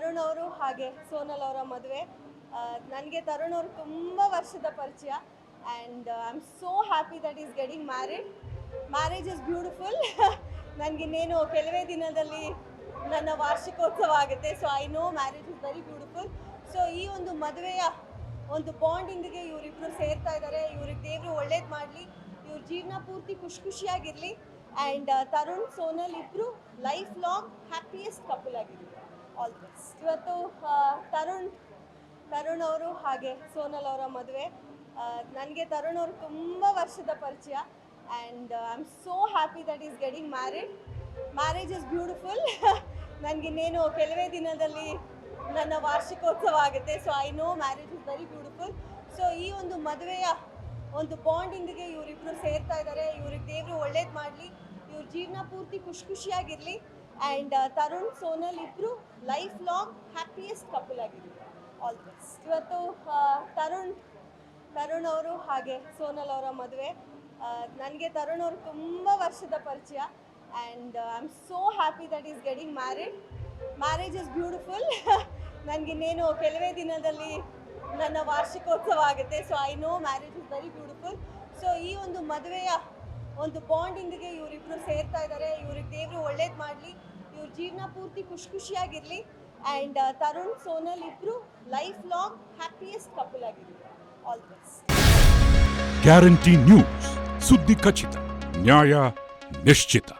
ತರುಣ್ ಅವರು ಹಾಗೆ ಸೋನಲ್ ಅವರ ಮದುವೆ. ನನಗೆ ತರುಣ್ ಅವರು ತುಂಬ ವರ್ಷದ ಪರಿಚಯ and I am so happy that is getting married. Marriage is beautiful. ನನಗಿನ್ನೇನು ಕೆಲವೇ ದಿನದಲ್ಲಿ ನನ್ನ ವಾರ್ಷಿಕೋತ್ಸವ ಆಗುತ್ತೆ. So I know marriage is very beautiful. So ಈ ಒಂದು ಮದುವೆಯ ಒಂದು ಬಾಂಡಿಂಗಿಗೆ ಇವರಿಬ್ಬರು ಸೇರ್ತಾ ಇದ್ದಾರೆ. ಇವ್ರಿಗೆ ದೇವರು ಒಳ್ಳೇದು ಮಾಡಲಿ, ಇವ್ರ ಜೀವನ ಪೂರ್ತಿ ಖುಷಿಯಾಗಿರಲಿ ಆ್ಯಂಡ್ ತರುಣ್ ಸೋನಲ್ ಇಬ್ಬರು ಲೈಫ್ ಲಾಂಗ್ ಹ್ಯಾಪಿಯೆಸ್ಟ್ ಕಪಲ್ ಆಗಿರಲಿ. All the best. ಇವತ್ತು ತರುಣ್ ಅವರು ಹಾಗೆ ಸೋನಲ್ ಅವರ ಮದುವೆ. ನನಗೆ ತರುಣ್ ಅವರು ತುಂಬ ವರ್ಷದ ಪರಿಚಯ and I am so happy that is getting married. Marriage is beautiful. ನನಗಿನ್ನೇನು ಕೆಲವೇ ದಿನದಲ್ಲಿ ನನ್ನ ವಾರ್ಷಿಕೋತ್ಸವ ಆಗುತ್ತೆ. So I know marriage is very beautiful. So ಈ ಒಂದು ಮದುವೆಯ ಒಂದು ಬಾಂಡಿಂಗಿಗೆ ಇವರಿಬ್ಬರು ಸೇರ್ತಾ ಇದ್ದಾರೆ. ಇವ್ರಿಗೆ ದೇವರು ಒಳ್ಳೇದು ಮಾಡಲಿ, ಇವ್ರ ಜೀವನ ಪೂರ್ತಿ ಖುಷಿಯಾಗಿರಲಿ ಆ್ಯಂಡ್ ತರುಣ್ ಸೋನಲ್ ಇಬ್ಬರು ಲೈಫ್ ಲಾಂಗ್ ಹ್ಯಾಪಿಯೆಸ್ಟ್ ಕಪಲ್ ಆಗಿರಲಿ. All the best. ಇವತ್ತು ತರುಣ್ ಅವರು ಹಾಗೆ ಸೋನಲ್ ಅವರ ಮದುವೆ. ನನಗೆ ತರುಣ್ ಅವರು ತುಂಬ ವರ್ಷದ ಪರಿಚಯ and I am so happy that is getting married. Marriage is beautiful. ನನಗಿನ್ನೇನು ಕೆಲವೇ ದಿನದಲ್ಲಿ ನನ್ನ ವಾರ್ಷಿಕೋತ್ಸವ ಆಗುತ್ತೆ. So I know marriage is very beautiful. So ಈ ಒಂದು ಮದುವೆಯ ಒಂದು ಬಾಂಡಿಂಗಿಗೆ ಇವರಿಬ್ಬರು ಸೇರ್ತಾ ಇದ್ದಾರೆ. ಇವ್ರಿಗೆ ದೇವರು ಒಳ್ಳೇದು ಮಾಡಲಿ, ಇವ್ರ ಜೀವನ ಪೂರ್ತಿ ಖುಷಿಯಾಗಿರಲಿ ಆ್ಯಂಡ್ ತರುಣ್ ಸೋನಲ್ ಇಬ್ಬರು ಲೈಫ್ ಲಾಂಗ್ ಹ್ಯಾಪಿಯೆಸ್ಟ್ ಕಪಲ್ ಆಗಿರಲಿ. All the best. Guarantee news, ಸುದ್ದಿ ಖಚಿತ, ನ್ಯಾಯ ನಿಶ್ಚಿತ.